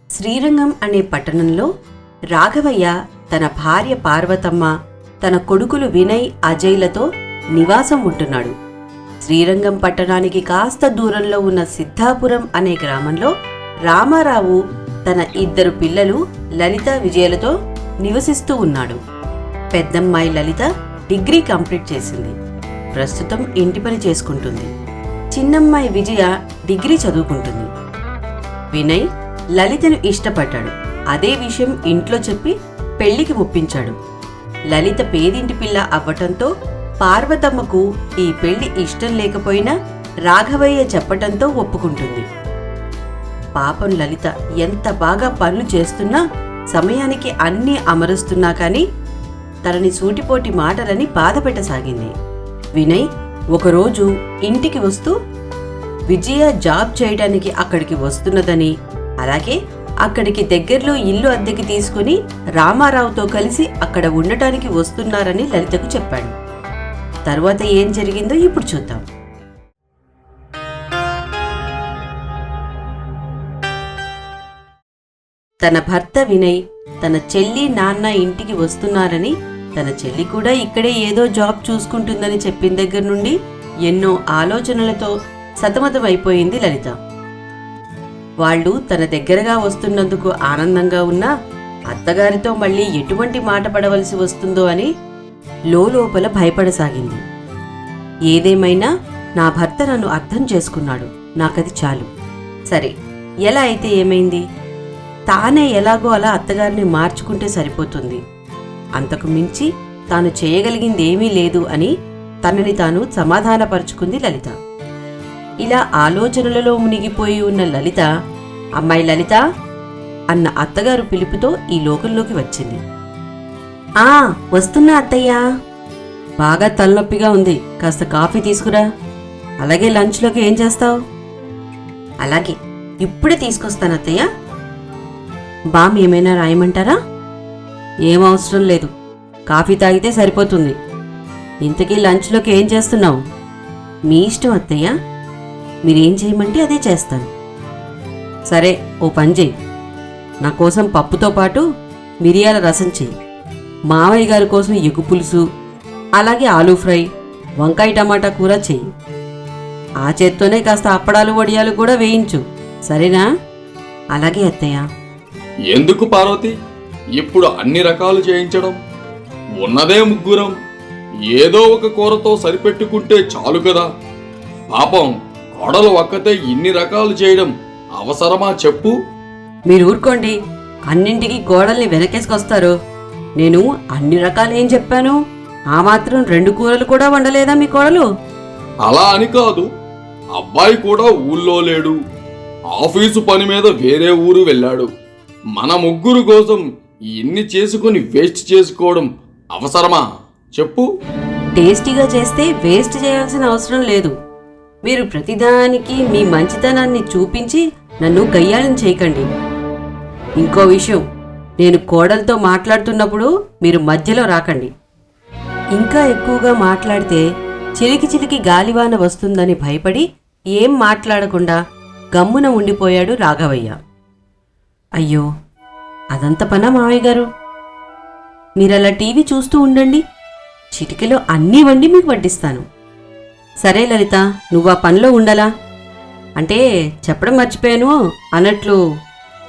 శ్రీరంగం అనే పట్టణంలో రాఘవయ్య తన భార్య పార్వతమ్మ, తన కొడుకులు వినయ్, అజయ్లతో నివాసం ఉంటున్నాడు. శ్రీరంగం పట్టణానికి కాస్త దూరంలో ఉన్న సిద్ధాపురం అనే గ్రామంలో రామారావు తన 2 పిల్లలు లలిత, విజయలతో నివసిస్తూ ఉన్నాడు. పెద్దమ్మాయి లలిత డిగ్రీ కంప్లీట్ చేసింది. ప్రస్తుతం ఇంటి పని చేసుకుంటుంది. చిన్నమ్మాయి విజయ డిగ్రీ చదువుకుంటుంది. వినయ్ లలితను ఇష్టపడ్డాడు. అదే విషయం ఇంట్లో చెప్పి పెళ్లికి ఒప్పించాడు. లలిత పేదింటి పిల్ల అవ్వటంతో పార్వతమ్మకు ఈ పెళ్లి ఇష్టం లేకపోయినా రాఘవయ్య చెప్పటంతో ఒప్పుకుంటుంది. పాపం లలిత ఎంత బాగా పనులు చేస్తున్నా, సమయానికి అన్నీ అమరుస్తున్నా కానీ తనని సూటిపోటి మాటలని బాధపెట్టసాగింది. వినయ్ ఒకరోజు ఇంటికి వస్తూ విజయ జాబ్ చేయడానికి అక్కడికి వస్తున్నదని, అలాగే అక్కడికి దగ్గరలో ఇల్లు అద్దెకి తీసుకుని రామారావుతో కలిసి అక్కడ ఉండటానికి వస్తున్నారని లలితకు చెప్పాడు. తరువాత ఏం జరిగిందో ఇప్పుడు చూద్దాం. తన భర్త వినయ్ తన చెల్లి, నాన్న ఇంటికి వస్తున్నారని, తన చెల్లి కూడా ఇక్కడే ఏదో జాబ్ చూసుకుంటుందని చెప్పిన దగ్గర నుండి ఎన్నో ఆలోచనలతో సతమతమైపోయింది లలిత. వాళ్ళు తన దగ్గరగా వస్తున్నందుకు ఆనందంగా ఉన్నా, అత్తగారితో మళ్ళీ ఎటువంటి మాట పడవలసి వస్తుందో అని లోపల భయపడసాగింది. ఏదేమైనా నా భర్త నన్ను అర్థం చేసుకున్నాడు, నాకది చాలు. సరే, ఎలా అయితే ఏమైంది, తానే ఎలాగో అలా అత్తగారిని మార్చుకుంటే సరిపోతుంది. అంతకు మించి తాను చేయగలిగిందేమీ లేదు అని తనని తాను సమాధానపరుచుకుంది లలిత. ఇలా ఆలోచనలలో మునిగిపోయి ఉన్న లలిత, అమ్మాయి లలిత అన్న అత్తగారు పిలుపుతో ఈ లోకంలోకి వచ్చింది. వస్తున్నా అత్తయ్యా. బాగా తలనొప్పిగా ఉంది, కాస్త కాఫీ తీసుకురా. అలాగే లంచ్లోకి ఏం చేస్తావు? అలాగే, ఇప్పుడే తీసుకొస్తాను అత్తయ్య. బామ్ ఏమైనా రాయమంటారా? ఏం అవసరం లేదు, కాఫీ తాగితే సరిపోతుంది. ఇంతకీ లంచ్లోకి ఏం చేస్తున్నావు? మీ ఇష్టం అత్తయ్య, మీరేం చేయమంటే అదే చేస్తాను. సరే, ఓ పని చెయ్యి, నా కోసం పప్పుతో పాటు మిరియాల రసం చెయ్యి. మావయ్య గారి కోసం ఎగ్గు పులుసు, అలాగే ఆలూ ఫ్రై, వంకాయ టమాటా కూర చెయ్యి. ఆ చేత్తోనే కాస్త అప్పడాలు, వడియాలు కూడా వేయించు, సరేనా? అలాగే అత్తయ్య. ఎందుకు పార్వతి ఇప్పుడు అన్ని రకాలు చేయించడం? ఉన్నదే ముగ్గురం, ఏదో ఒక కూరతో సరిపెట్టుకుంటే చాలు కదా. పాపం కోడలు ఒక్కతే ఇన్ని రకాలు చేయడం అవసరమా చెప్పు? మీరు ఊరుకోండి, అన్నింటికి కోడల్ని వెనకేసుకొస్తారు. నేను అన్ని రకాలు ఏం చెప్పాను? ఆ మాత్రం 2 కూరలు కూడా వండలేదా మీ కోడలు? అలా అని కాదు, అబ్బాయి కూడా ఊళ్ళో లేడు, ఆఫీసు పని మీద వేరే ఊరు వెళ్ళాడు. మన ముగ్గురు కోసం ఇన్ని చేసుకుని వేస్ట్ చేసుకోవడం అవసరమా చెప్పు? టేస్టీగా చేస్తే వేస్ట్ చేయాల్సిన అవసరం లేదు. మీరు ప్రతిదానికి మీ మంచితనాన్ని చూపించి నన్ను గయ్యాళం చేయకండి. ఇంకో విషయం, నేను కోడలతో మాట్లాడుతున్నప్పుడు మీరు మధ్యలో రాకండి. ఇంకా ఎక్కువగా మాట్లాడితే చిలికి చిలికి గాలివాన వస్తుందని భయపడి ఏం మాట్లాడకుండా గమ్మున ఉండిపోయాడు రాఘవయ్య. అయ్యో, అదంత పనా మావయ్య గారు? మీరలా టీవీ చూస్తూ ఉండండి, చిటికెలో అన్నీ వండి మీకు వడ్డిస్తాను. సరే లలిత, నువ్వా పనిలో ఉండాలా? అంటే చెప్పడం మర్చిపోయాను అన్నట్లు,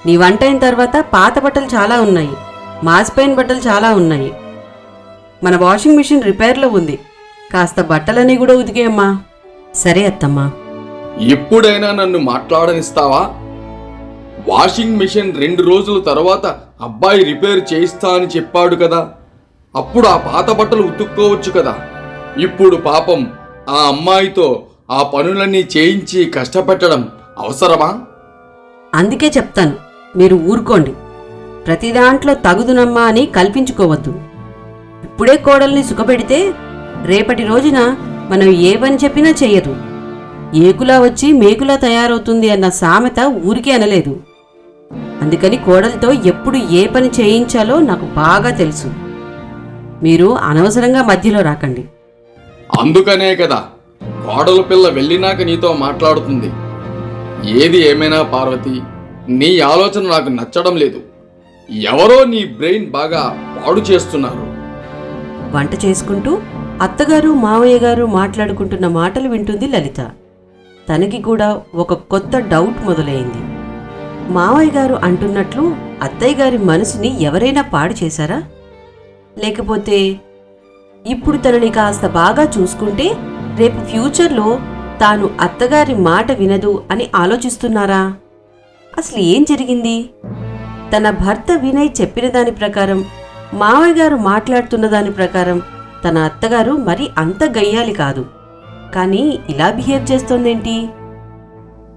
నీ వంట అయిన తర్వాత పాత బట్టలు చాలా ఉన్నాయి, మాసిపోయిన బట్టలు చాలా ఉన్నాయి. మన వాషింగ్ మిషన్ రిపేర్లో ఉంది, కాస్త బట్టలన్నీ కూడా ఉతికేయమ్మా. సరే అత్తమ్మా. ఎప్పుడైనా నన్ను మాట్లాడనిస్తావా? వాషింగ్ మిషన్ 2 రోజుల తర్వాత అబ్బాయి రిపేర్ చేయిస్తా అని చెప్పాడు కదా, అప్పుడు ఆ పాత బట్టలు ఉతుక్కోవచ్చు కదా. ఇప్పుడు పాపం ఆ అమ్మాయితో ఆ పనులన్నీ చేయించి కష్టపెట్టడం అవసరమా? అందుకే చెప్తాను, మీరు ఊరుకోండి. ప్రతి దాంట్లో తగుదునమ్మా అని కల్పించుకోవద్దు. ఇప్పుడే కోడల్ని సుఖపెడితే రేపటి రోజున మనం ఏ పని చెప్పినా చెయ్యదు. ఏకులా వచ్చి మేకులా తయారవుతుంది అన్న సామెత ఊరికే అనలేదు. అందుకని కోడలతో ఎప్పుడు ఏ పని చేయించాలో నాకు బాగా తెలుసు. మీరు అనవసరంగా మధ్యలో రాకండి. అందుకనే కదా కోడలు పిల్ల వెళ్ళినాక నీతో మాట్లాడుతుంది. ఏది ఏమైనా పార్వతి, నీ ఆలోచన నాకు నచ్చడం లేదు. ఎవరో నీ బ్రెయిన్ బాగా పాడు చేస్తున్నారు. వంట చేసుకుంటూ అత్తగారు మావయ్య గారు మాట్లాడుకుంటున్న మాటలు వింటుంది లలిత. తనకి కూడా ఒక కొత్త డౌట్ మొదలైంది. మావయ్య గారు అంటున్నట్లు అత్తయ్య గారి మనసుని ఎవరైనా పాడు చేశారా? లేకపోతే ఇప్పుడు తనని కాస్త బాగా చూసుకుంటే రేపు ఫ్యూచర్లో తాను అత్తగారి మాట వినదు అని ఆలోచిస్తున్నారా? అసలు ఏం జరిగింది? తన భర్త వినయ్ చెప్పిన దాని ప్రకారం, మావయ్య గారు మాట్లాడుతున్న దాని ప్రకారం తన అత్తగారు మరి అంత గయ్యాలి కాదు. కానీ ఇలా బిహేవ్ చేస్తోందేంటి?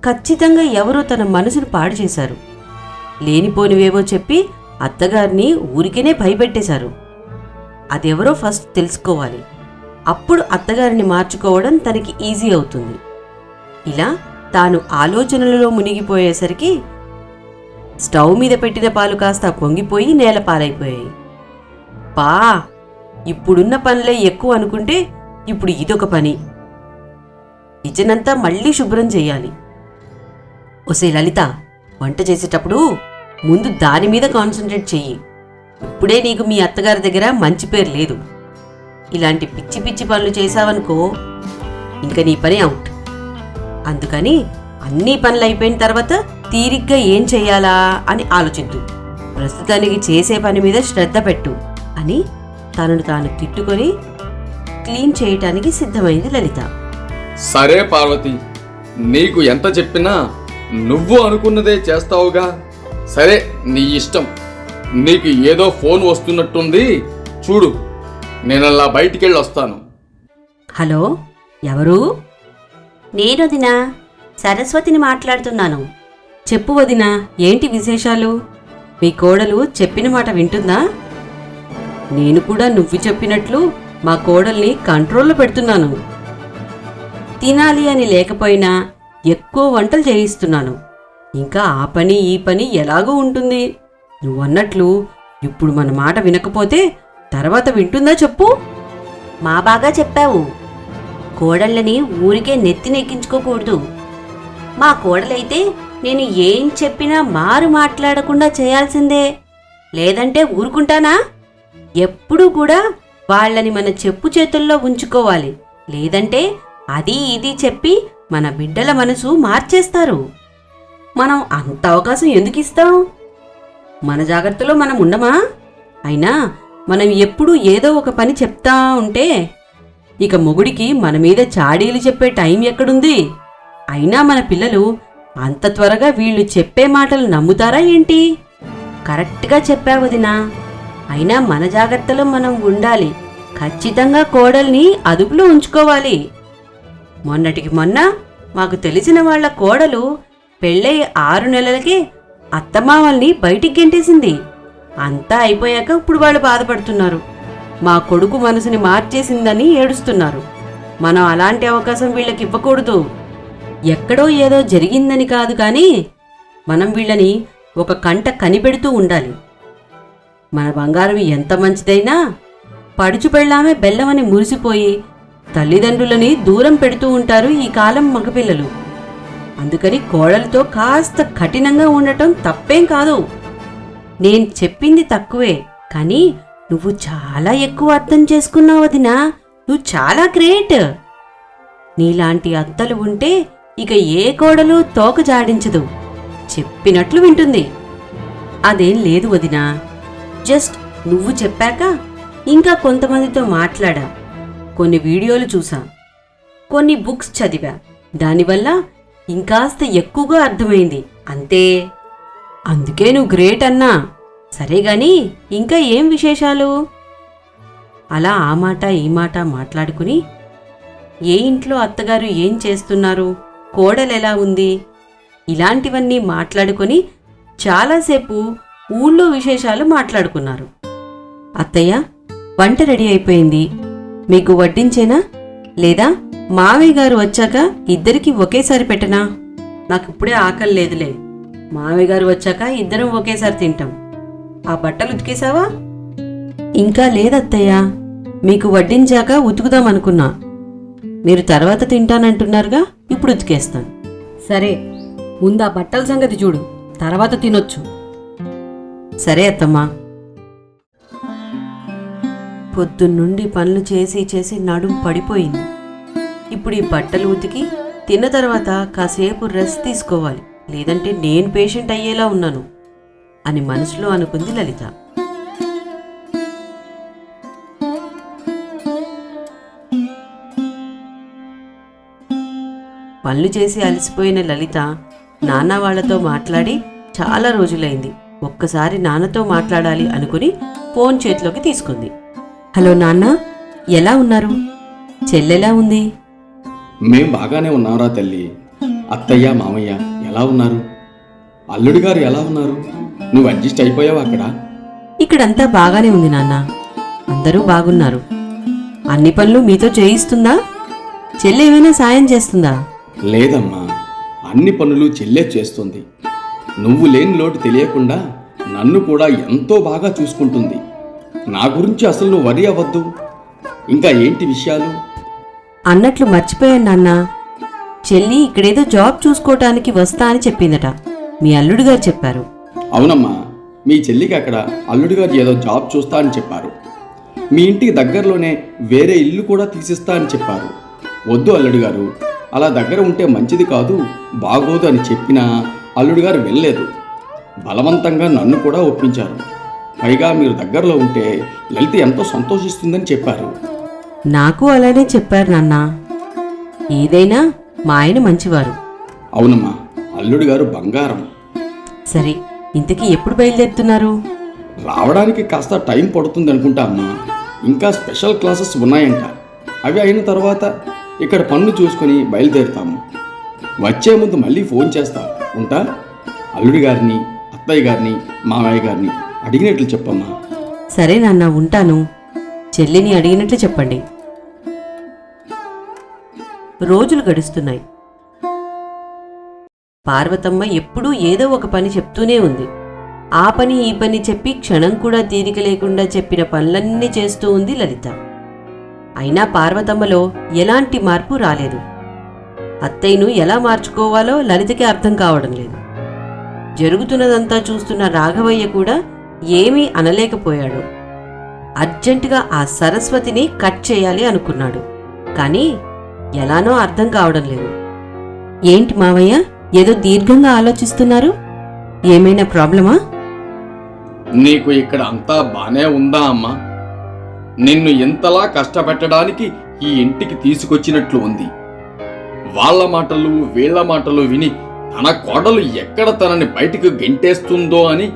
ఖచ్చితంగా ఎవరో తన మనసును పాడు చేశారు. లేనిపోనివేవో చెప్పి అత్తగారిని ఊరికేనే భయపెట్టేశారు. అదెవరో ఫస్ట్ తెలుసుకోవాలి. అప్పుడు అత్తగారిని మార్చుకోవడం తనకి ఈజీ అవుతుంది. ఇలా తాను ఆలోచనలలో మునిగిపోయేసరికి స్టవ్ మీద పెట్టిన పాలు కాస్త పొంగిపోయి నేల పాలైపోయాయి. పా, ఇప్పుడున్న పనులే ఎక్కువ అనుకుంటే ఇప్పుడు ఇదొక పని. కిచెన్ అంతా మళ్ళీ శుభ్రం చేయాలి. ఒసే లలిత, వంట చేసేటప్పుడు ముందు దాని మీద కాన్సన్ట్రేట్ చెయ్యి. ఇప్పుడే నీకు మీ అత్తగారి దగ్గర మంచి పేరు లేదు. ఇలాంటి పిచ్చి పిచ్చి పనులు చేశావనుకో ఇంక నీ పని అవుట్. అందుకని అన్ని పనులు అయిపోయిన తర్వాత తీరిగ్గా ఏం చెయ్యాలా అని ఆలోచిద్దు. ప్రస్తుతానికి చేసే పని మీద శ్రద్ధ పెట్టు అని తనను తాను తిట్టుకొని క్లీన్ చేయటానికి సిద్ధమైంది లలిత. సరే పార్వతి, నీకు ఎంత చెప్పినా నువ్వు అనుకున్నదే చేస్తావుగా. సరే, నీ ఇష్టం. నీకు ఏదో ఫోన్ వస్తున్నట్టుంది, చూడు. నేనల్లా బయటికెళ్ళి వస్తాను. హలో, ఎవరు? నేను వదినా, సరస్వతిని మాట్లాడుతున్నాను. చెప్పు వదినా, ఏంటి విశేషాలు? మీ కోడలు చెప్పిన మాట వింటుందా? నేను కూడా నువ్వు చెప్పినట్లు మా కోడల్ని కంట్రోల్లో పెడుతున్నాను. తినాలి అని లేకపోయినా ఎక్కువ వంటలు చేయిస్తున్నాను. ఇంకా ఆ పని ఈ పని ఎలాగూ ఉంటుంది. నువ్వన్నట్లు ఇప్పుడు మన మాట వినకపోతే తర్వాత వింటుందా చెప్పు? మా బాగా చెప్పావు. కోడళ్ళని ఊరికే నెత్తినెక్కించుకోకూడదు. మా కోడలైతే నేను ఏం చెప్పినా మారు మాట్లాడకుండా చేయాల్సిందే. లేదంటే ఊరుకుంటానా? ఎప్పుడూ కూడా వాళ్ళని మన చెప్పు చేతుల్లో ఉంచుకోవాలి. లేదంటే అది ఇది చెప్పి మన బిడ్డల మనసు మార్చేస్తారు. మనం అంత అవకాశం ఎందుకు ఇస్తాం? మన జాగ్రత్తలో మనం ఉండమా? అయినా మనం ఎప్పుడూ ఏదో ఒక పని చెప్తా ఉంటే ఇక మొగుడికి మన మీద చాడీలు చెప్పే టైం ఎక్కడుంది? అయినా మన పిల్లలు అంత త్వరగా వీళ్ళు చెప్పే మాటలు నమ్ముతారా ఏంటి? కరెక్ట్గా చెప్పావు వదినా. అయినా మన జాగ్రత్తలో మనం ఉండాలి. ఖచ్చితంగా కోడల్ని అదుపులో ఉంచుకోవాలి. మొన్నటికి మొన్న మాకు తెలిసిన వాళ్ల కోడలు పెళ్ళై 6 నెలలకే అత్తమామల్ని బయటికి గెంటేసింది. అంతా అయిపోయాక ఇప్పుడు వాళ్ళు బాధపడుతున్నారు. మా కొడుకు మనసుని మార్చేసిందని ఏడుస్తున్నారు. మనం అలాంటి అవకాశం వీళ్ళకి ఇవ్వకూడదు. ఎక్కడో ఏదో జరిగిందని కాదు కానీ మనం వీళ్ళని ఒక కంట కనిపెడుతూ ఉండాలి. మన బంగారం ఎంత మంచిదైనా పడుచు పెళ్ళామే బెల్లమని మురిసిపోయి తల్లిదండ్రులని దూరం పెడుతూ ఉంటారు ఈ కాలం మగపిల్లలు. అందుకని కోడలతో కాస్త కఠినంగా ఉండటం తప్పేం కాదు. నేను చెప్పింది తక్కువే, కానీ నువ్వు చాలా ఎక్కువ అర్థం చేసుకున్నావు వదినా. నువ్వు చాలా గ్రేట్. నీలాంటి అత్తలు ఉంటే ఇక ఏ కోడలు తోక జాడించదు. చెప్పినట్లు వింటుంది. అదేం లేదు వదినా. జస్ట్ నువ్వు చెప్పాక ఇంకా కొంతమందితో మాట్లాడా, కొన్ని వీడియోలు చూసా, కొన్ని బుక్స్ చదివా. దానివల్ల ఇంకాస్త ఎక్కువగా అర్థమైంది అంతే. అందుకే నువ్వు గ్రేట్ అన్నా. సరేగాని ఇంకా ఏం విశేషాలు? అలా ఆ మాట ఈ మాట మాట్లాడుకుని ఏ ఇంట్లో అత్తగారు ఏం చేస్తున్నారు, కోడలెలా ఉంది, ఇలాంటివన్నీ మాట్లాడుకొని చాలాసేపు ఊళ్ళో విశేషాలు మాట్లాడుకున్నారు. అత్తయ్య, వంట రెడీ అయిపోయింది. మీకు వడ్డించేనా? లేదా మావయ్య గారు వచ్చాక ఇద్దరికి ఒకేసారి పెట్టనా? నాకిప్పుడే ఆకలి లేదులే. మావయ్య గారు వచ్చాక ఇద్దరం ఒకేసారి తింటాం. ఆ బట్టలు ఉతికేశావా? ఇంకా లేదత్తయ్య, మీకు వడ్డించాక ఉతుకుదామనుకున్నా. మీరు తర్వాత తింటానంటున్నారుగా, ఇప్పుడు ఉతికేస్తాను. సరే, ముందు ఆ బట్టల సంగతి చూడు, తర్వాత తినొచ్చు. సరే అత్తమ్మా. పొద్దున్నుండి పనులు చేసి చేసి నడుం పడిపోయింది. ఇప్పుడు ఈ బట్టలు ఉతికి తిన్న తర్వాత కాసేపు రెస్ట్ తీసుకోవాలి, లేదంటే నేను పేషెంట్ అయ్యేలా ఉన్నాను అని మనసులో అనుకుంది లలిత. పనులు చేసి అలసిపోయిన లలిత నాన్న వాళ్లతో మాట్లాడి చాలా రోజులైంది. ఒక్కసారి నాన్నతో మాట్లాడాలి అనుకుని ఫోన్ చేతిలోకి తీసుకుంది. హలో నాన్న, ఎలా ఉన్నారు? చెల్లెలా ఉంది? మేం బాగానే ఉన్నారా తల్లి. అత్తయ్య మామయ్య ఎలా ఉన్నారు? అల్లుడి గారు ఎలా ఉన్నారు? నువ్వు అడ్జస్ట్ అయిపోయావా అక్కడ? ఇక్కడంతా బాగానే ఉంది నాన్న, అందరూ బాగున్నారు. అన్ని పనులు మీతో చేయిస్తుందా? చెల్లె ఏమైనా సాయం చేస్తుందా? లేదమ్మా, అన్ని పనులు చెల్లె చేస్తుంది. నువ్వు లేని లోటు తెలియకుండా నన్ను కూడా ఎంతో బాగా చూసుకుంటుంది. నా గురించి అసలు నువ్వు వరి అవ్వద్దు. ఇంకా ఏంటి విషయాలు? అన్నట్లు మర్చిపోయాను నాన్న, చెల్లి ఇక్కడేదో జాబ్ చూసుకోవటానికి వస్తా అని చెప్పిందట. మీ అల్లుడు గారు చెప్పారు. అవునమ్మా, మీ చెల్లికి అక్కడ అల్లుడి గారు ఏదో జాబ్ చూస్తా అని చెప్పారు. మీ ఇంటికి దగ్గరలోనే వేరే ఇల్లు కూడా తీసిస్తా అని చెప్పారు. వద్దు అల్లుడు గారు, అలా దగ్గర ఉంటే మంచిది కాదు, బాగోదు అని చెప్పినా అల్లుడు గారు వెళ్ళలేదు. బలవంతంగా నన్ను కూడా ఒప్పించారు. పైగా మీరు దగ్గరలో ఉంటే లలిత ఎంతో సంతోషిస్తుందని చెప్పారు. నాకు అలానే చెప్పారు నాన్న. ఏదైనా మా ఆయన మంచివారు. అవునమ్మా, అల్లుడు గారు బంగారం. సరే, ఇంతకీ ఎప్పుడు బయలుదేరుతున్నారు? రావడానికి కాస్త టైం పడుతుంది అనుకుంటా అమ్మా. ఇంకా స్పెషల్ క్లాసెస్ ఉన్నాయంట. అవి అయిన తర్వాత ఇక్కడ పనులు చూసుకొని బయలుదేరుతాము. వచ్చే ముందు మళ్ళీ ఫోన్ చేస్తా. ఉంటా. అల్లుడి గారిని, అత్తయ్య గారిని, మామయ్య గారిని అడిగినట్లు చెప్పమ్మా. సరే నాన్న, ఉంటాను. చెల్లిని అడిగినట్లు చెప్పండి. రోజులు గడుస్తున్నాయి. పార్వతమ్మ ఎప్పుడూ ఏదో ఒక పని చెప్తూనే ఉంది. ఆ పని ఈ పని చెప్పి క్షణం కూడా తీరిక లేకుండా చెప్పిన పనులన్నీ చేస్తూ ఉంది లలిత. అయినా పార్వతమ్మలో ఎలాంటి మార్పు రాలేదు. అత్తయ్యను ఎలా మార్చుకోవాలో లలితకి అర్థం కావడం లేదు. జరుగుతున్నదంతా చూస్తున్న రాఘవయ్య కూడా ఏమీ అనలేకపోయాడు. అర్జెంటుగా ఆ సరస్వతిని కట్ చేయాలి అనుకున్నాడు. కానీ ఎలానో అర్థం కావడం లేదు. ఏంటి మావయ్య, ఏదో దీర్ఘంగా ఆలోచిస్తున్నారు? ఏమైనా ప్రాబ్లమా? నీకు ఇక్కడ అంతా బానే ఉందా అమ్మా? నిన్ను ఇంతలా కష్టపెట్టడానికి ఈ ఇంటికి తీసుకొచ్చినట్లు ఉంది. వాళ్ళ మాటలు వీళ్ళ మాటలు విని తన కోడలు ఎక్కడ తనని బయటికి గెంటేస్తుందో అని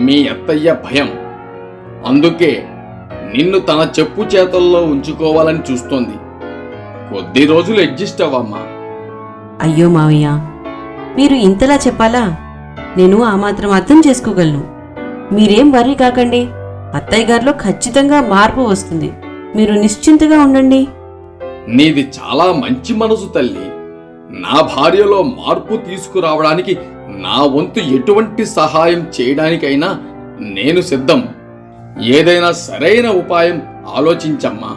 మీ అత్తయ్య భయం. అందుకే నిన్ను తన చెప్పు చేతల్లో ఉంచుకోవాలని చూస్తోంది. కొద్ది రోజులు అడ్జస్ట్ అవ్వమ్మా. అయ్యో మావయ్య, మీరు ఇంతలా చెప్పాలా? నేను ఆ మాత్రం అర్థం చేసుకోగలను. మీరేం వర్రీ కాకండి. అత్తయ్య గారిలో ఖచ్చితంగా మార్పు వస్తుంది. మీరు నిశ్చింతగా ఉండండి. నీది చాలా మంచి మనసు తల్లి. నా భార్యలో మార్పు తీసుకురావడానికి నా వంతు ఎటువంటి సహాయం చేయడానికైనా నేను సిద్ధం. ఏదైనా సరైన ఉపాయం ఆలోచించమ్మా.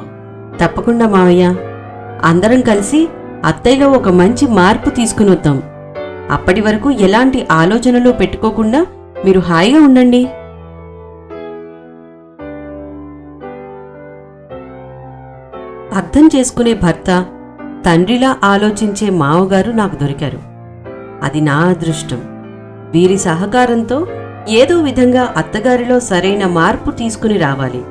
తప్పకుండా మావయ్య, అందరం కలిసి అత్తయ్యలో ఒక మంచి మార్పు తీసుకుని వద్దాం. అప్పటి వరకు ఎలాంటి ఆలోచనలు పెట్టుకోకుండా మీరు హాయిగా ఉండండి. అర్థం చేసుకునే భర్త, తండ్రిలా ఆలోచించే మావగారు నాకు దొరికారు. అది నా అదృష్టం. వీరి సహకారంతో ఏదో విధంగా అత్తగారిలో సరైన మార్పు తీసుకుని రావాలి.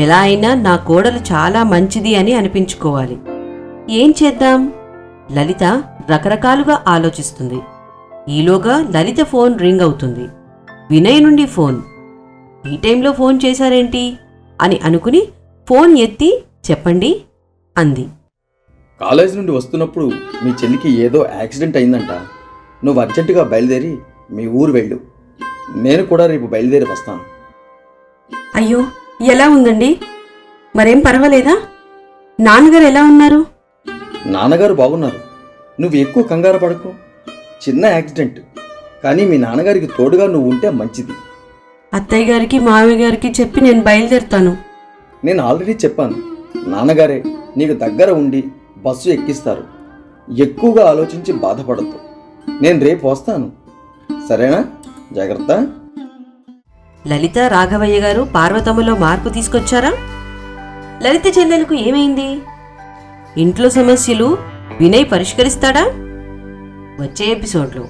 ఎలా అయినా నా కోడలు చాలా మంచిది అని అనిపించుకోవాలి. ఏం చేద్దాం? లలిత రకరకాలుగా ఆలోచిస్తుంది. ఈలోగా లలిత ఫోన్ రింగ్ అవుతుంది. వినయ్ నుండి ఫోన్. ఈ టైంలో ఫోన్ చేశారేంటి అని అనుకుని ఫోన్ ఎత్తి చెప్పండి అంది. కాలేజ్ నుండి వస్తున్నప్పుడు మీ చెల్లికి ఏదో యాక్సిడెంట్ అయిందంట. నువ్వు అర్జెంటుగా బయలుదేరి మీ ఊరు వెళ్ళు. నేను కూడా రేపు బయలుదేరి వస్తాను. అయ్యో, ఎలా ఉందండి? మరేం పర్వాలేదా? నాన్నగారు ఎలా ఉన్నారు? నాన్నగారు బాగున్నారు. నువ్వు ఎక్కువ కంగారు పడకు. చిన్న యాక్సిడెంట్, కానీ మీ నాన్నగారికి తోడుగా నువ్వు ఉంటే మంచిది. అత్తయ్య గారికి మామయ్య గారికి చెప్పి నేను బయలుదేరుతాను. నేను ఆల్రెడీ చెప్పాను. నాన్నగారే నీకు దగ్గర ఉండి బస్సు ఎక్కిస్తారు. ఎక్కువగా ఆలోచించి బాధపడద్దు. నేను రేపు వస్తాను, సరేనా? జాగ్రత్త. లలిత రాఘవయ్య గారు పార్వతమ్మలో మార్పు తీసుకొచ్చారా? లలిత చెల్లెలకు ఏమైంది? ఇంట్లో సమస్యలు వినయ్ పరిష్కరిస్తాడా? వచ్చే ఎపిసోడ్లో